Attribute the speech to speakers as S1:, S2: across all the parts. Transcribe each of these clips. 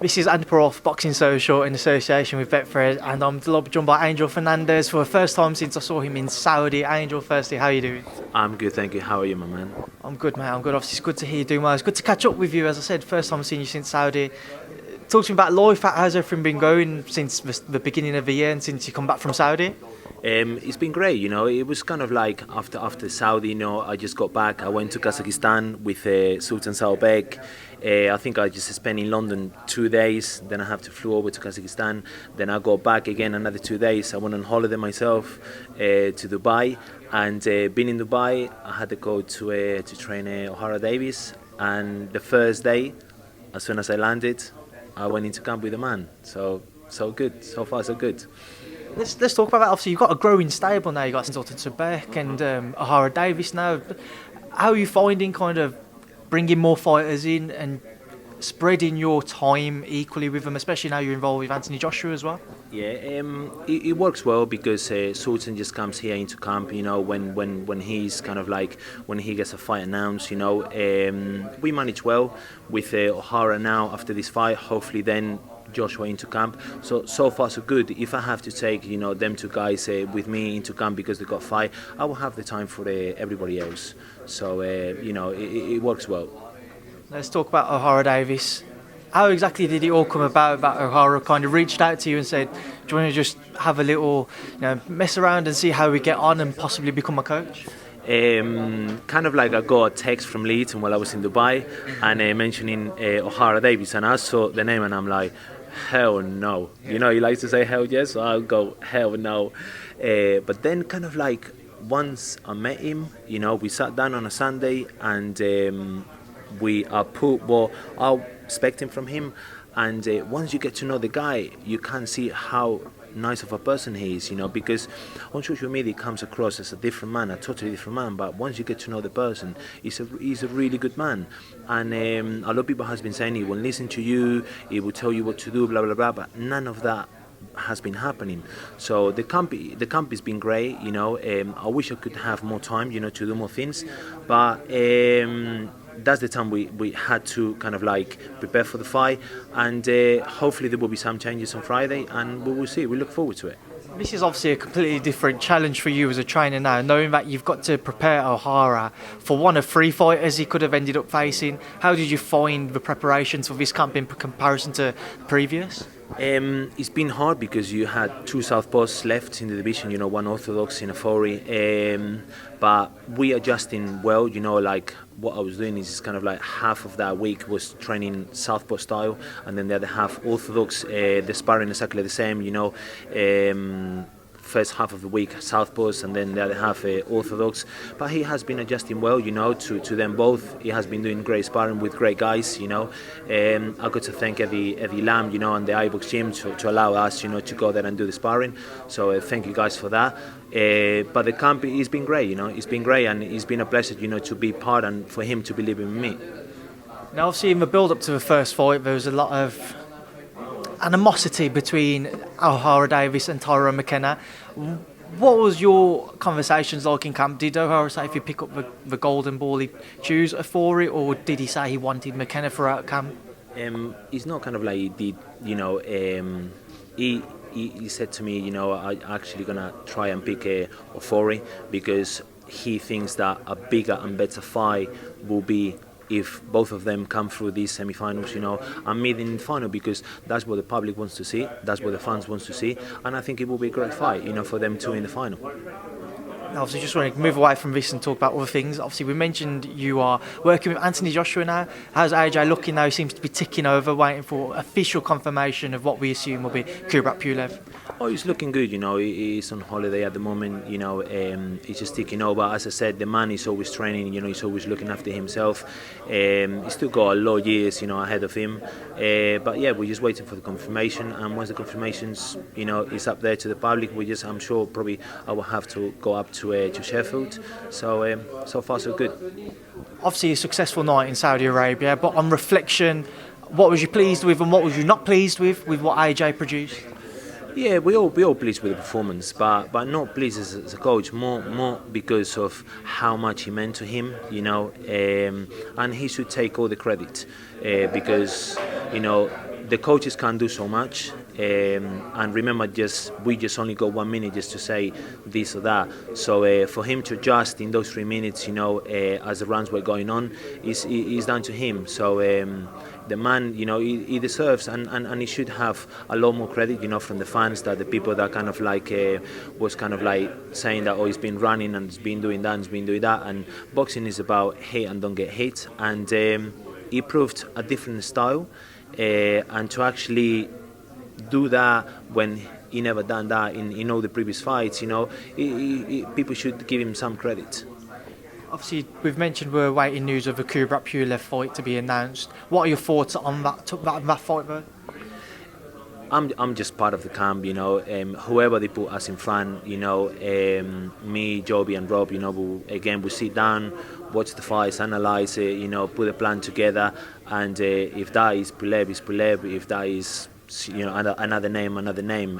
S1: This is Andi Purewal, Boxing Social in association with Betfred, and I'm delighted to be joined by Angel Fernandez for the first time since I saw him in Saudi. Angel, firstly, how are you doing?
S2: I'm good, thank you. How are you, my man?
S1: I'm good, mate. I'm good. Obviously, it's good to hear you doing well. It's good to catch up with you. As I said, first time seeing you since Saudi. Talk to me about life. How's everything been going since the beginning of the year and since you come back from Saudi?
S2: It's been great, It was kind of like after Saudi, I just got back. I went to Kazakhstan with Sultan Salbek. I think I just spent in London 2 days. Then I have to flew over to Kazakhstan. Then I got back again another 2 days. I went on holiday myself to Dubai. And being in Dubai, I had to go to train Ohara Davies. And the first day, as soon as I landed, I went into camp with the man. So good. So far, so good.
S1: Let's talk about that. Obviously, you've got a growing stable now. You've got Sultan Salbek and Ohara Davies now. How are you finding kind of bringing more fighters in and spreading your time equally with them, especially now you're involved with Anthony Joshua as well?
S2: Yeah, it works well because Sultan just comes here into camp, when he's kind of like, when he gets a fight announced, we manage well with Ohara now after this fight, hopefully then Joshua into camp. So far so good. If I have to take them two guys with me into camp because they got fight, I will have the time for everybody else. So it works well.
S1: Let's talk about Ohara Davies. How exactly did it all come about? That Ohara kind of reached out to you and said, "Do you want to just have a little, mess around and see how we get on and possibly become a coach?"
S2: Kind of like I got a text from Leeds while I was in Dubai and mentioning Ohara Davies, and I saw the name and I'm like, hell no. He likes to say hell yes, so I'll go hell no. But then kind of like once I met him, we sat down on a Sunday and we put what I was expecting from him. And once you get to know the guy, you can see how nice of a person he is, because on social media he comes across as a different man, a totally different man, but once you get to know the person, he's a really good man. And a lot of people has been saying he will listen to you, he will tell you what to do, blah blah blah, but none of that has been happening. So the camp has been great, I wish I could have more time, to do more things, but that's the time we had to kind of like prepare for the fight, and hopefully there will be some changes on Friday, and we will see. We look forward to it.
S1: This is obviously a completely different challenge for you as a trainer now, knowing that you've got to prepare Ohara for one of 3 fighters he could have ended up facing. How did you find the preparations for this camp in comparison to previous?
S2: It's been hard because you had 2 southpaws left in the division, one orthodox in a Fori, but we adjusting well, like what I was doing is kind of like half of that week was training southpaw style, and then the other half orthodox, the sparring exactly the same, first half of the week southpaws and then the other half orthodox, but he has been adjusting well, to them both. He has been doing great sparring with great guys, I got to thank Eddie Lamb, and the iBox gym to allow us, to go there and do the sparring. So thank you guys for that. But the camp has been great, it's been great, and it's been a pleasure, to be part and for him to believe in me.
S1: Now, obviously, in the build-up to the first fight, there was a lot of animosity between Ohara Davies and Tyrone McKenna. What was your conversations like in camp? Did Ohara say if you pick up the golden ball he'd choose for it, or did he say he wanted McKenna throughout camp?
S2: It's not kind of like he did, he said to me, I'm actually gonna try and pick a Ofori because he thinks that a bigger and better fight will be if both of them come through these semi-finals, and meet in the final, because that's what the public wants to see, that's what the fans want to see, and I think it will be a great fight, for them two in the final.
S1: Obviously, just want to move away from this and talk about other things. Obviously, we mentioned you are working with Anthony Joshua now. How's AJ looking now? He seems to be ticking over, waiting for official confirmation of what we assume will be Kubrat Pulev.
S2: Oh, he's looking good, he's on holiday at the moment, he's just taking over. As I said, the man is always training, he's always looking after himself. He's still got a lot of years, ahead of him. But yeah, we're just waiting for the confirmation, and once the confirmation's, is up there to the public, I'm sure probably I will have to go up to Sheffield. So far so good.
S1: Obviously a successful night in Saudi Arabia, but on reflection, what was you pleased with and what was you not pleased with what AJ produced?
S2: Yeah, we all pleased with the performance, but not pleased as a coach. More because of how much he meant to him, and he should take all the credit because the coaches can't do so much. And remember, we just only got 1 minute just to say this or that. So for him to adjust in those 3 minutes, as the runs were going on, is down to him. So the man, he deserves, and he should have a lot more credit, from the fans, that the people that kind of like was kind of like saying that, oh, he's been running and he's been doing that and he's been doing that. And boxing is about hit and don't get hit. And he proved a different style, and to actually do that when he never done that in all the previous fights, people should give him some credit.
S1: Obviously, we've mentioned we're waiting news of a Kubrat Pulev fight to be announced. What are your thoughts on that fight, though?
S2: I'm just part of the camp, whoever they put us in front, me, Joby and Rob, we'll sit down, watch the fights, analyse it, put a plan together, and if that is Pulev, it's Pulev. If that is another name,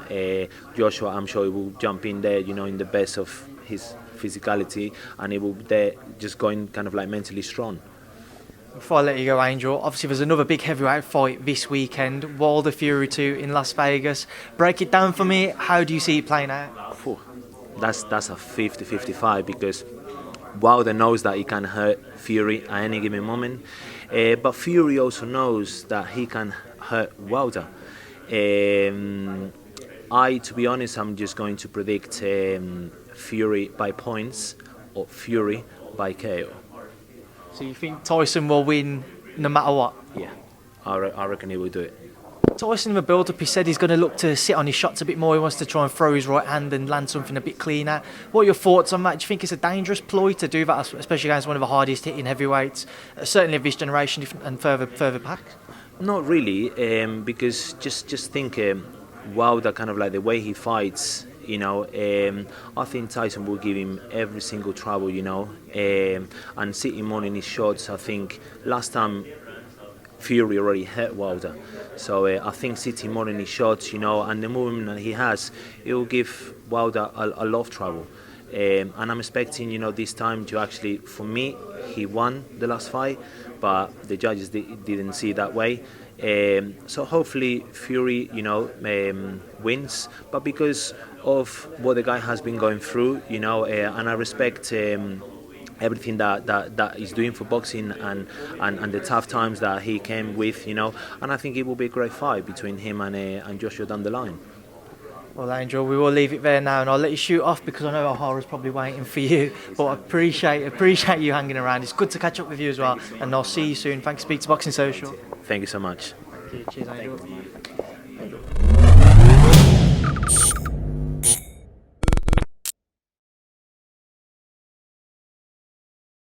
S2: Joshua, I'm sure he will jump in there, in the best of his physicality, and he will there just going kind of like mentally strong.
S1: Before I let you go, Angel, obviously there's another big heavyweight fight this weekend, Wilder Fury 2 in Las Vegas. Break it down for me. How do you see it playing out?
S2: That's a 50-55, because Wilder knows that he can hurt Fury at any given moment, but Fury also knows that he can hurt Wilder. To be honest, I'm just going to predict Fury by points or Fury by KO.
S1: So you think Tyson will win no matter what?
S2: Yeah, I reckon he will do it.
S1: Tyson in the build-up, he said he's going to look to sit on his shots a bit more. He wants to try and throw his right hand and land something a bit cleaner. What are your thoughts on that? Do you think it's a dangerous ploy to do that, especially against one of the hardest hitting heavyweights, certainly of this generation and further back?
S2: Not really, because just think Wilder, kind of like the way he fights, I think Tyson will give him every single trouble, and sitting more in his shots. I think last time Fury already hurt Wilder, so I think sitting more in his shots, and the movement that he has, it will give Wilder a lot of trouble. And I'm expecting, this time to actually, for me, he won the last fight, but the judges didn't see it that way. So hopefully Fury, wins, but because of what the guy has been going through, and I respect everything that he's doing for boxing and the tough times that he came with, and I think it will be a great fight between him and Joshua down the line.
S1: Well, Angel, we will leave it there now, and I'll let you shoot off because I know Ohara's probably waiting for you. But I appreciate you hanging around. It's good to catch up with you as well, and I'll see you soon. Thanks, Speak to Boxing Social.
S2: Thank you so much.
S1: Cheers, Angel.